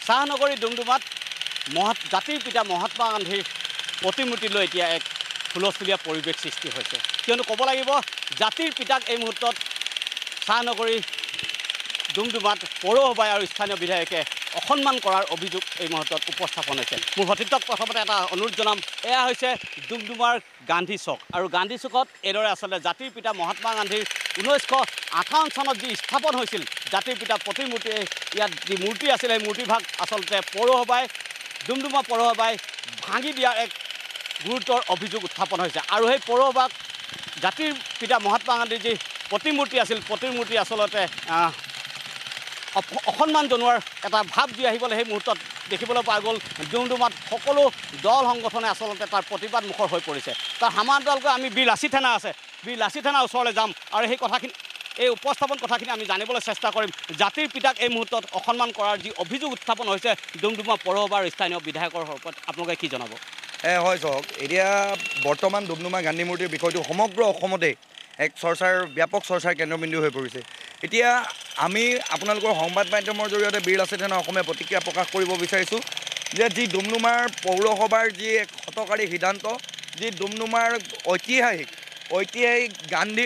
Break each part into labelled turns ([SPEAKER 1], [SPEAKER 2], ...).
[SPEAKER 1] চাহনগৰী ডুমডুমাত জাতিৰ পিতা মহাত্মা গান্ধীৰ প্ৰতিমূৰ্তি লৈ এতিয়া এক হুলস্থুলীয়া পৰিৱেশ সৃষ্টি হৈছে কিয়নো ক'ব লাগিব জাতিৰ পিতাক এই মুহূৰ্তত চাহনগৰী ডুমডুমাত পৌৰসভাই আৰু স্থানীয় বিধায়কে অসন্মান কৰাৰ অভিযোগ এই মুহূৰ্তত উপস্থাপন হৈছে মোৰ ভতিত্বক প্ৰথমতে এটা অনুৰোধ জনাম এয়া হৈছে ডুমডুমাৰ গান্ধী চক আৰু গান্ধী চকত এইদৰে আচলতে জাতিৰ পিতা মহাত্মা গান্ধীৰ 1958 চনত যি স্থাপন হৈছিল জাতিৰ পিতা প্ৰতিমূৰ্তি ইয়াত যি মূৰ্তি আছিল সেই মূৰ্তিভাগ আচলতে পৌৰসভাই ডুমডুমা পৌৰসভাই ভাঙি দিয়াৰ এক গুৰুতৰ অভিযোগ উত্থাপন হৈছে আৰু সেই পৌৰসভাক জাতিৰ পিতা মহাত্মা গান্ধীৰ যি প্ৰতিমূৰ্তি আছিল প্ৰতিমূৰ্তি আচলতে অসন্মান জনোৱাৰ এটা ভাৱ দি আহিবলৈ সেই মুহূৰ্তত দেখিবলৈ পোৱা গ'ল ডুমডুমাত সকলো দল সংগঠনে আচলতে তাৰ প্ৰতিবাদ মুখৰ হৈ পৰিছে তাৰ সমান্তৰালকৈ আমি বীৰ লাচিত থানা আছে বীৰ লাচিত থানাৰ ওচৰলৈ যাম আৰু সেই কথাখিনি এই উপস্থাপন কথাখিনি আমি জানিবলৈ চেষ্টা কৰিম জাতিৰ পিতাক এই মুহূৰ্তত অসন্মান কৰাৰ যি অভিযোগ উত্থাপন হৈছে ডুমডুমা পৌৰসভাৰ স্থানীয় বিধায়কৰ ওপৰত আপোনালোকে কি জনাব
[SPEAKER 2] হয় চাওক এতিয়া বৰ্তমান ডুমডুমা গান্ধী মূৰ্তিৰ বিষয়টো সমগ্ৰ অসমতে এক ব্যাপক চৰ্চাৰ কেন্দ্ৰবিন্দু হৈ পৰিছে এতিয়া আমি আপোনালোকৰ সংবাদ মাধ্যমৰ জৰিয়তে বীৰ লাচিত থানা অসমে প্ৰতিক্ৰিয়া প্ৰকাশ কৰিব বিচাৰিছোঁ যে যি ডুমডুমাৰ পৌৰসভাৰ যি এক হঠকাৰী সিদ্ধান্ত যি ডুমডুমাৰ ঐতিহাসিক গান্ধী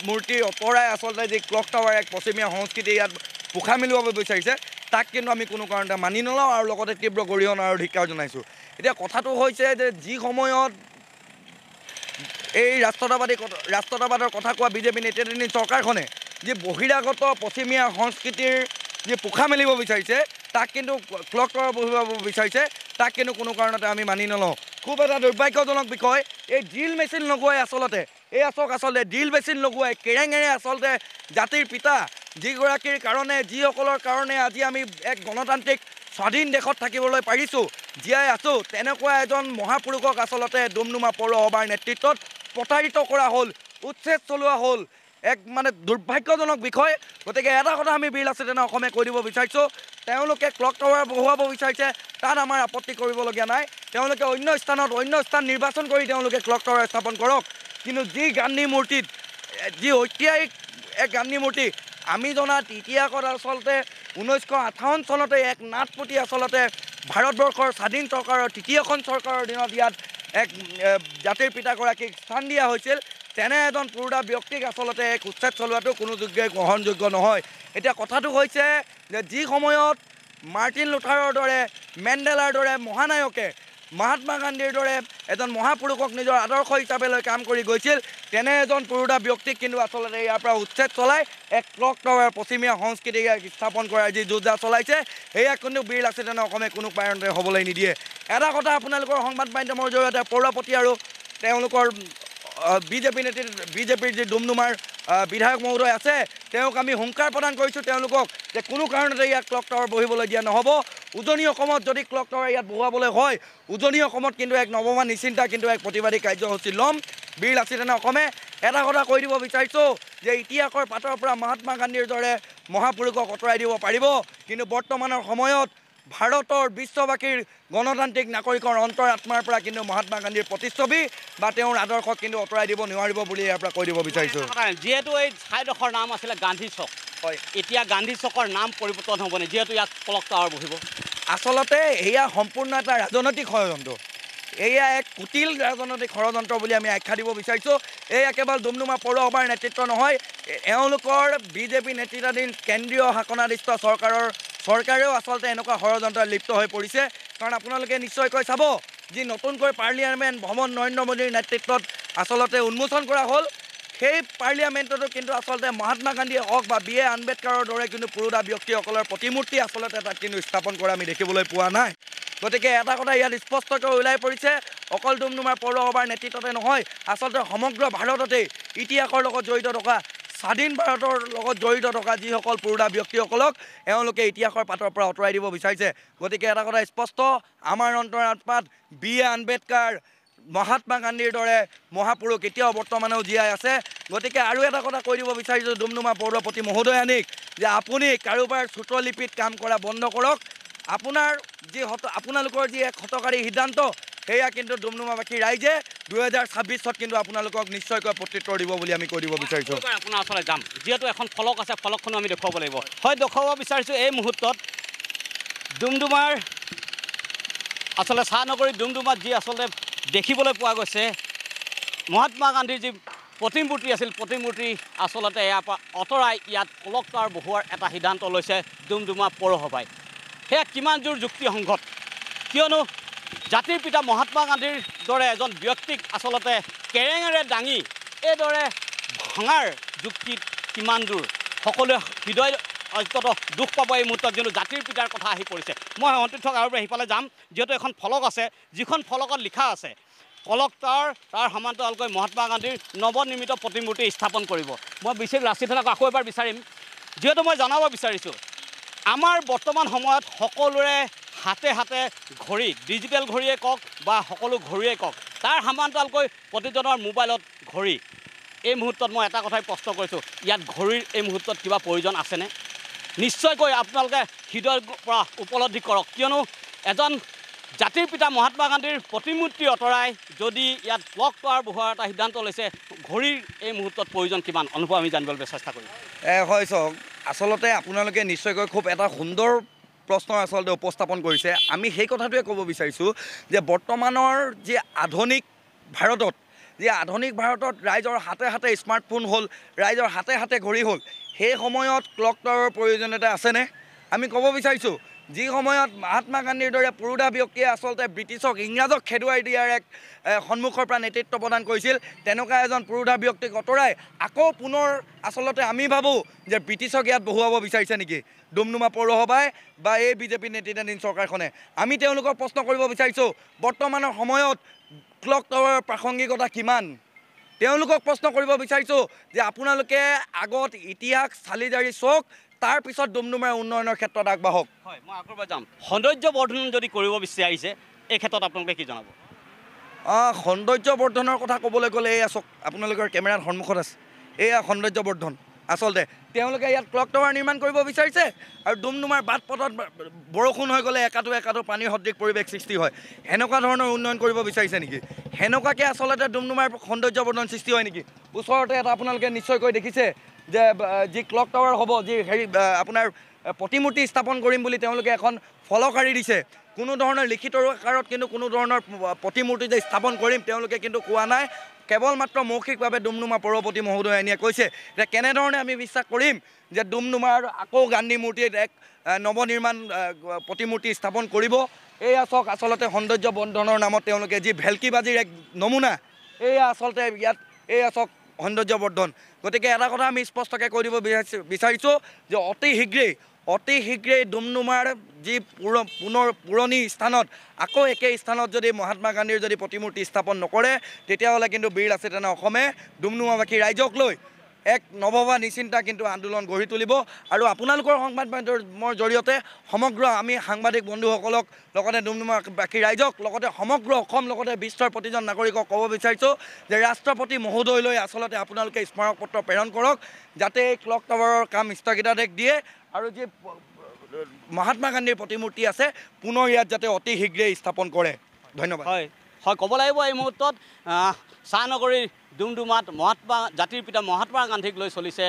[SPEAKER 2] মূৰ্তি অঁতৰাই আচলতে যি ক্লক টাৱাৰ এক পশ্চিমীয়া সংস্কৃতি ইয়াত পোখা মেলোৱাব বিচাৰিছে তাক কিন্তু আমি কোনো কাৰণতে মানি নলওঁ আৰু লগতে তীব্ৰ গৰিহণা আৰু ধিক্কাৰ জনাইছোঁ এতিয়া কথাটো হৈছে যে যি সময়ত এই ৰাষ্ট্ৰতাবাদৰ কথা কোৱা বিজেপি নেতৃত্বাধীন চৰকাৰখনে যি বহিৰাগত পশ্চিমীয়া সংস্কৃতিৰ যি পোখা মেলিব বিচাৰিছে তাক কিন্তু ক্লক টাৱাৰ বহিব বিচাৰিছে তাক কিন্তু কোনো কাৰণতে আমি মানি নলওঁ খুব এটা দুৰ্ভাগ্যজনক বিষয় এই ড্ৰিল মেচিন লগোৱাই আচলতে আচলতে ড্ৰিল মেচিন লগোৱাই কেৰেঙেৰে আচলতে জাতিৰ পিতা যিগৰাকীৰ কাৰণে যিসকলৰ কাৰণে আজি আমি এক গণতান্ত্ৰিক স্বাধীন দেশত থাকিবলৈ পাৰিছোঁ জীয়াই আছোঁ তেনেকুৱা এজন মহাপুৰুষক আচলতে ডুমডুমা পৌৰসভাৰ নেতৃত্বত প্ৰতাৰিত কৰা হ'ল উচ্ছেদ চলোৱা হ'ল এক মানে দুৰ্ভাগ্যজনক বিষয় গতিকে এটা কথা আমি বীৰ লাচিত থানা অসমে কৈ দিব বিচাৰিছোঁ তেওঁলোকে ক্লক টাৱাৰ বহুৱাব বিচাৰিছে তাত আমাৰ আপত্তি কৰিবলগীয়া নাই তেওঁলোকে অন্য স্থান নিৰ্বাচন কৰি তেওঁলোকে ক্লক টাৱাৰ স্থাপন কৰক কিন্তু যি গান্ধী মূৰ্তিত যি ঐতিহাসিক এক গান্ধী মূৰ্তি আমি জনাত ইতিহাসত আচলতে 1958 চনতে এক নাটপতি আচলতে ভাৰতবৰ্ষৰ স্বাধীন চৰকাৰৰ তৃতীয়খন চৰকাৰৰ দিনত ইয়াত এক জাতিৰ পিতাগৰাকীক স্থান দিয়া হৈছিল তেনে এজন পুৰুষা ব্যক্তিক আচলতে এক উচ্ছেদ চলোৱাটো কোনো গ্ৰহণযোগ্য নহয় এতিয়া কথাটো হৈছে যে যি সময়ত মাৰ্টিন লুথাৰৰ দৰে মেণ্ডেলাৰ দৰে মহানায়কে মহাত্মা গান্ধীৰ দৰে এজন মহাপুৰুষক নিজৰ আদৰ্শ হিচাপে লৈ কাম কৰি গৈছিল তেনে এজন পুৰুষা ব্যক্তিক কিন্তু আচলতে ইয়াৰ পৰা উচ্ছেদ চলাই এক ক্লক টাৱাৰ পশ্চিমীয়া সংস্কৃতি স্থাপন কৰাৰ যি যোজনা চলাইছে সেয়া কিন্তু বীৰ লাচিত থানা অসমে কোনো কাৰণতে হ'বলৈ নিদিয়ে এটা কথা আপোনালোকৰ সংবাদ মাধ্যমৰ জৰিয়তে পৌৰপতি আৰু তেওঁলোকৰ বিজেপিৰ যি ডুমডুমাৰ বিধায়ক মহোদয় আছে তেওঁক আমি হুংকাৰ প্ৰদান কৰিছোঁ তেওঁলোকক যে কোনো কাৰণতে ইয়াত ক্লক টাৱাৰ বহিবলৈ দিয়া নহ'ব উজনি অসমত যদি ক্লক টাৱাৰ ইয়াত বহুৱাবলৈ হয় উজনি অসমত কিন্তু এক নৱমা নিশ্চিন্তা কিন্তু এক প্ৰতিবাদী কাৰ্যসূচী ল'ম বীৰ লাচিত থানা অসমে এটা কথা কৈ দিব বিচাৰিছোঁ যে ইতিহাসৰ পাতৰ পৰা মহাত্মা গান্ধীৰ দৰে মহাপুৰুষক আঁতৰাই দিব পাৰিব কিন্তু বৰ্তমানৰ সময়ত ভাৰতৰ বিশ্ববাসীৰ গণতান্ত্ৰিক নাগৰিকৰ অন্তৰাত্মাৰ পৰা কিন্তু মহাত্মা গান্ধীৰ প্ৰতিচ্ছবি বা তেওঁৰ আদৰ্শক কিন্তু আঁতৰাই দিব নোৱাৰিব বুলি ইয়াৰ পৰা কৈ দিব বিচাৰিছোঁ
[SPEAKER 1] যিহেতু এই ঠাইডোখৰ নাম আছিলে গান্ধী চক হয় এতিয়া গান্ধী চকৰ নাম পৰিৱৰ্তন হ'বনে যিহেতু ইয়াত ক্লক টাৱাৰ বহিব
[SPEAKER 2] আচলতে এয়া সম্পূৰ্ণ এটা ৰাজনৈতিক ষড়যন্ত্ৰ এয়া এক কুটিল ৰাজনৈতিক ষড়যন্ত্ৰ বুলি আমি আখ্যা দিব বিচাৰিছোঁ এয়া কেৱল ডুমডুমা পৌৰসভাৰ নেতৃত্ব নহয় এওঁলোকৰ বিজেপি নেতৃত্বাধীন কেন্দ্ৰীয় শাসনাধীষ্ঠ চৰকাৰেও আচলতে এনেকুৱা ষড়যন্ত্ৰত লিপ্ত হৈ পৰিছে কাৰণ আপোনালোকে নিশ্চয়কৈ চাব যি নতুনকৈ পাৰ্লিয়ামেণ্ট ভৱন নৰেন্দ্ৰ মোদীৰ নেতৃত্বত আচলতে উন্মোচন কৰা হ'ল সেই পাৰ্লিয়ামেণ্টতো কিন্তু আচলতে মহাত্মা গান্ধীয়ে হওক বা বি এ আম্বেদকাৰৰ দৰে কিন্তু পুৰুষা ব্যক্তিসকলৰ প্ৰতিমূৰ্তি আচলতে তাত কিন্তু স্থাপন কৰা আমি দেখিবলৈ পোৱা নাই গতিকে এটা কথা ইয়াত স্পষ্টকৈ ওলাই পৰিছে অকল ডুমডুমাৰ পৌৰসভাৰ নেতৃত্বতে নহয় আচলতে সমগ্ৰ ভাৰততেই ইতিহাসৰ লগত জড়িত থকা স্বাধীন ভাৰতৰ লগত জড়িত থকা যিসকল পুৰুষা ব্যক্তিসকলক এওঁলোকে ইতিহাসৰ পাতৰ পৰা আঁতৰাই দিব বিচাৰিছে গতিকে এটা কথা স্পষ্ট আমাৰ অন্তৰাত্মাত বি এ আম্বেদকাৰ মহাত্মা গান্ধীৰ দৰে মহাপুৰুষ এতিয়াও বৰ্তমানেও জীয়াই আছে গতিকে আৰু এটা কথা কৈ দিব বিচাৰিছোঁ ডুমডুমা পৌৰপতি মহোদয়ানীক যে আপুনি কাৰোবাৰ চুটলিপিত কাম কৰা বন্ধ কৰক আপোনালোকৰ যি এক হঠকাৰী সিদ্ধান্ত সেয়া কিন্তু ডুমডুমাবাসী ৰাইজে 2026 কিন্তু আপোনালোকক নিশ্চয়কৈ প্ৰত্যুত্তৰ দিব বুলি আমি কৈ দিব বিচাৰিছোঁ
[SPEAKER 1] আপোনাৰ ওচৰলৈ যাম যিহেতু এখন ফলক আছে ফলকখনো আমি দেখুৱাব লাগিব হয় দেখুৱাব বিচাৰিছোঁ এই মুহূৰ্তত ডুমডুমাৰ আচলতে চাহনগৰী ডুমডুমাত যি আচলতে দেখিবলৈ পোৱা গৈছে মহাত্মা গান্ধীৰ যি প্ৰতিমূৰ্তি আছিল প্ৰতিমূৰ্তি আচলতে ইয়াৰ পৰা আঁতৰাই ইয়াত কলক টাৱাৰ বহুৱাৰ এটা সিদ্ধান্ত লৈছে ডুমডুমা পৌৰসভাই সেয়া কিমান জোৰ যুক্তিসংগত কিয়নো জাতিৰ পিতা মহাত্মা গান্ধীৰ দৰে এজন ব্যক্তিক আচলতে কেৰেঙেৰে দাঙি এইদৰে ভঙাৰ যুক্তিত কিমান দূৰ সকলোৱে হৃদয় অত্যন্ত দুখ পাব এই মুহূৰ্তত যোনটো জাতিৰ পিতাৰ কথা আহি পৰিছে মই সন্তুষ্ট আৰু সিফালে যাম যিহেতু এখন ফলক আছে যিখন ফলকত লিখা আছে কলক টাৱাৰ তাৰ সমান্তৰালকৈ মহাত্মা গান্ধীৰ নৱনিৰ্মিত প্ৰতিমূৰ্তি স্থাপন কৰিব মই বিশেষ ৰাষ্ট্ৰীয়তাক আকৌ এবাৰ বিচাৰিম যিহেতু মই জনাব বিচাৰিছোঁ আমাৰ বৰ্তমান সময়ত সকলোৰে হাতে হাতে ঘড়ী ডিজিটেল ঘড়ীয়ে কওক বা সকলো ঘড়ীয়ে কওক তাৰ সমান্তৰালকৈ প্ৰতিজনৰ মোবাইলত ঘড়ী এই মুহূৰ্তত মই এটা কথাই প্ৰশ্ন কৰিছোঁ ইয়াত ঘড়ীৰ এই মুহূৰ্তত কিবা প্ৰয়োজন আছেনে নিশ্চয়কৈ আপোনালোকে হৃদয়ৰ পৰা উপলব্ধি কৰক কিয়নো এজন জাতিৰ পিতা মহাত্মা গান্ধীৰ প্ৰতিমূৰ্তি আঁতৰাই যদি ইয়াত ক্লক টাৱাৰ বহুৱাৰ এটা সিদ্ধান্ত লৈছে ঘড়ীৰ এই মুহূৰ্তত প্ৰয়োজন কিমান অনুভৱ আমি জানিবলৈ চেষ্টা কৰিম
[SPEAKER 2] হয় চাওক আচলতে আপোনালোকে নিশ্চয়কৈ খুব এটা সুন্দৰ প্ৰশ্ন আচলতে উপস্থাপন কৰিছে আমি সেই কথাটোৱে ক'ব বিচাৰিছোঁ যে বৰ্তমানৰ যি আধুনিক ভাৰতত ৰাইজৰ হাতে হাতে স্মাৰ্টফোন হ'ল ৰাইজৰ হাতে হাতে ঘড়ী হ'ল সেই সময়ত ক্লক টাৱাৰৰ প্ৰয়োজনীয়তা আছেনে আমি ক'ব বিচাৰিছোঁ যি সময়ত মহাত্মা গান্ধীৰ দৰে পুৰুধা ব্যক্তিয়ে আচলতে ব্ৰিটিছক ইংৰাজক খেদুৱাই দিয়াৰ এক সন্মুখৰ পৰা নেতৃত্ব প্ৰদান কৰিছিল তেনেকুৱা এজন পুৰুধা ব্যক্তিক আঁতৰাই আকৌ পুনৰ আচলতে আমি ভাবোঁ যে ব্ৰিটিছক ইয়াত বহুৱাব বিচাৰিছে নেকি ডুমডুমা পৌৰসভাই বা এই বিজেপি নেতৃত্বাধীন চৰকাৰখনে আমি তেওঁলোকক প্ৰশ্ন কৰিব বিচাৰিছোঁ বৰ্তমানৰ সময়ত ক্লক টাৱাৰৰ প্ৰাসংগিকতা কিমান তেওঁলোকক প্ৰশ্ন কৰিব বিচাৰিছোঁ যে আপোনালোকে আগত ইতিহাস চালি জাৰি চাওক তাৰপিছত ডুমডুমাৰ উন্নয়নৰ ক্ষেত্ৰত আগবাঢ়ক
[SPEAKER 1] হয় মই আকৌ যাম সৌন্দৰ্য বৰ্ধন যদি কৰিব বিচাৰিছে এই ক্ষেত্ৰত আপোনালোকে কি জনাব
[SPEAKER 2] সৌন্দৰ্য বৰ্ধনৰ কথা ক'বলৈ গ'লে এয়া চাওক আপোনালোকৰ কেমেৰাৰ সন্মুখত আছে এয়া সৌন্দৰ্য বৰ্ধন আচলতে তেওঁলোকে ইয়াত ক্লক টাৱাৰ নিৰ্মাণ কৰিব বিচাৰিছে আৰু ডুমডুমাৰ বাট পথত বৰষুণ হৈ গ'লে একাটো পানীৰ সদৃশ পৰিৱেশ সৃষ্টি হয় সেনেকুৱা ধৰণৰ উন্নয়ন কৰিব বিচাৰিছে নেকি সেনেকুৱাকৈ আচলতে ডুমডুমাৰ সৌন্দৰ্য বৰ্ধন সৃষ্টি হয় নেকি ওচৰতে এটা আপোনালোকে নিশ্চয়কৈ দেখিছে যে যি ক্লক টাৱাৰ হ'ব যি আপোনাৰ প্ৰতিমূৰ্তি স্থাপন কৰিম বুলি তেওঁলোকে এখন ফলকাৰী দিছে কোনো ধৰণৰ লিখিত আকাৰত কিন্তু কোনো ধৰণৰ প্ৰতিমূৰ্তি যে স্থাপন কৰিম তেওঁলোকে কিন্তু কোৱা নাই কেৱল মাত্ৰ মৌখিকভাৱে ডুমডুমা পৌৰপতি মহোদয়ে এনে কৈছে যে কেনেধৰণে আমি বিশ্বাস কৰিম যে ডুমডুমাৰ আকৌ গান্ধী মূৰ্তিত এক নৱনিৰ্মাণ প্ৰতিমূৰ্তি স্থাপন কৰিব এয়া চাওক আচলতে সৌন্দৰ্য বৰ্ধনৰ নামত তেওঁলোকে যি ভেলকিবাজিৰ এক নমুনা এয়া আচলতে ইয়াত এয়া চাওক সৌন্দৰ্য বৰ্ধন গতিকে এটা কথা আমি স্পষ্টকৈ কৈ দিব বিচাৰিছোঁ যে অতি শীঘ্ৰেই ডুমডুমাৰ যি পুনৰ পুৰণি স্থানত আকৌ একে স্থানত যদি মহাত্মা গান্ধীৰ যদি প্ৰতিমূৰ্তি স্থাপন নকৰে তেতিয়াহ'লে কিন্তু বীৰ লাচিত অসমে ডুমডুমাবাসী ৰাইজক লৈ এক নভবা নিচিন্তা কিন্তু আন্দোলন গঢ়ি তুলিব আৰু আপোনালোকৰ সংবাদ মাধ্যমৰ জৰিয়তে সমগ্ৰ আমি সাংবাদিক বন্ধুসকলক লগতে ডুমডুমাবাসী ৰাইজক লগতে সমগ্ৰ অসম লগতে বিশ্বৰ প্ৰতিজন নাগৰিকক ক'ব বিচাৰিছোঁ যে ৰাষ্ট্ৰপতি মহোদয়লৈ আচলতে আপোনালোকে স্মাৰক পত্ৰ প্ৰেৰণ কৰক যাতে এই ক্লক টাৱাৰৰ কাম স্থগিতাদেশ দিয়ে আৰু যি মহাত্মা গান্ধীৰ প্ৰতিমূৰ্তি আছে পুনৰ ইয়াত যাতে অতি শীঘ্ৰেই স্থাপন কৰে ধন্যবাদ
[SPEAKER 1] হয় হয় ক'ব লাগিব এই মুহূৰ্তত চাহনগৰীৰ ডুমডুমাত জাতিৰ পিতা মহাত্মা গান্ধীক লৈ চলিছে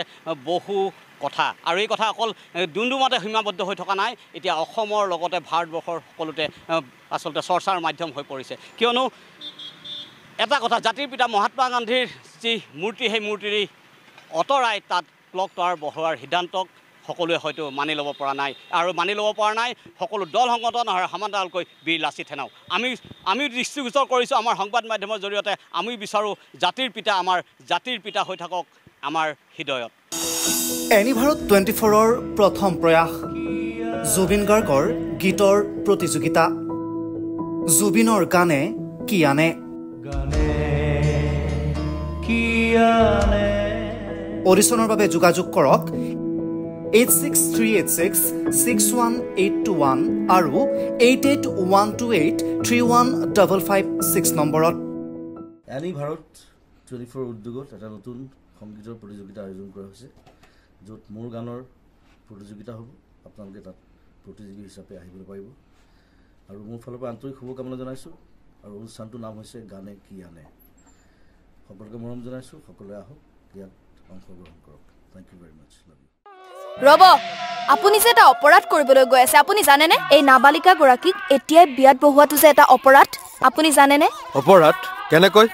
[SPEAKER 1] বহু কথা আৰু এই কথা অকল ডুমডুমাতে সীমাবদ্ধ হৈ থকা নাই এতিয়া অসমৰ লগতে ভাৰতবৰ্ষৰ সকলোতে আচলতে চৰ্চাৰ মাধ্যম হৈ পৰিছে কিয়নো এটা কথা জাতিৰ পিতা মহাত্মা গান্ধীৰ যি মূৰ্তি সেই মূৰ্তিৰ আঁতৰাই তাত ক্লক টাৱাৰ বহোৱাৰ সিদ্ধান্তক সকলোৱে হয়তো মানি ল'ব পৰা নাই আৰু মানি ল'ব পৰা নাই সকলো দল সংগঠন আৰু সমান্তৰালকৈ বীৰ লাচিত সেনাও আমি দৃষ্টিগোচৰ কৰিছোঁ আমাৰ সংবাদ মাধ্যমৰ জৰিয়তে আমি বিচাৰোঁ আমাৰ জাতিৰ পিতা হৈ থাকক আমাৰ হৃদয়ত
[SPEAKER 3] এনি ভাৰত 24ৰ প্ৰথম প্ৰয়াস জুবিন গাৰ্গৰ গীতৰ প্ৰতিযোগিতা জুবিনৰ গানে কি আনে অডিশ্যনৰ বাবে যোগাযোগ কৰক 8638661821 আৰু 8812831556 নম্বৰত
[SPEAKER 4] এনি ভাৰত 24 উদ্যোগত এটা নতুন সংগীতৰ প্ৰতিযোগিতা আয়োজন কৰা হৈছে য'ত মোৰ গানৰ প্ৰতিযোগিতা হ'ব আপোনালোকে তাত প্ৰতিযোগী হিচাপে আহিবলৈ পাৰিব আৰু মোৰ ফালৰ পৰা আন্তৰিক শুভকামনা জনাইছোঁ আৰু অনুষ্ঠানটোৰ নাম হৈছে গানে কি আনে সকলোকে মৰম জনাইছোঁ সকলোৱে আহক ইয়াত অংশগ্ৰহণ কৰক thank you very much love you
[SPEAKER 5] ৰব আপুনি যে এটা অপৰাধ কৰিবলৈ গৈ আছে আপুনি জানেনে এই নাবালিকা গৰাকীক এতিয়াই বিয়াত বহুৱাটো যে এটা অপৰাধ আপুনি জানেনে
[SPEAKER 6] অপৰাধ কেনেকৈ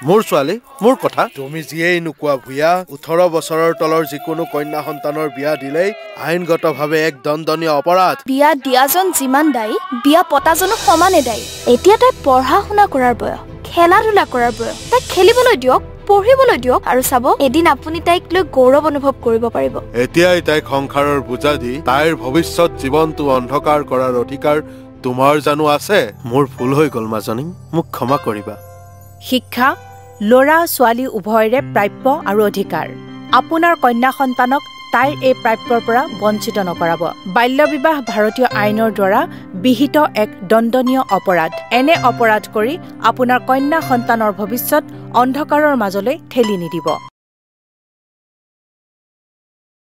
[SPEAKER 6] মোৰ ছোৱালী মোৰ কথা
[SPEAKER 7] তুমি যিয়েই নোকোৱা ভূঞা 18 বছৰৰ তলৰ যিকোনো কন্যা সন্তানৰ বিয়া দিলেই আইনগতভাৱে এক দণ্ডনীয় অপৰাধ
[SPEAKER 5] বিয়া দিয়াজন যিমান দায়ী বিয়া পতাজনো সমানে দায়ী এতিয়া তাই পঢ়া শুনা কৰাৰ বয়স খেলা ধূলা কৰাৰ বয়স তাই খেলিবলৈ দিয়ক পঢ়িবলৈ দিয়ক আৰু চাব এদিন আপুনি তাইক লৈ গৌৰৱ অনুভৱ কৰিব পাৰিব
[SPEAKER 7] এতিয়াই তাইক সংসাৰৰ বোজা দি তাইৰ ভৱিষ্যত জীৱনটো অন্ধকাৰ কৰাৰ অধিকাৰ তোমাৰ জানো আছে
[SPEAKER 6] মোৰ ভুল হৈ গ'ল মাজনী মোক ক্ষমা কৰিবা
[SPEAKER 8] শিক্ষা ল'ৰা ছোৱালী উভয়ৰে প্ৰাপ্য আৰু অধিকাৰ আপোনাৰ কন্যা সন্তানক তাইৰ এই প্ৰাপ্যৰ পৰা বঞ্চিত নকৰাব বাল্য বিবাহ ভাৰতীয় আইনৰ দ্বাৰা বিহিত এক দণ্ডনীয় অপৰাধ এনে অপৰাধ কৰি আপোনাৰ কন্যা সন্তানৰ ভৱিষ্যত অন্ধকাৰৰ মাজলৈ ঠেলি নিদিব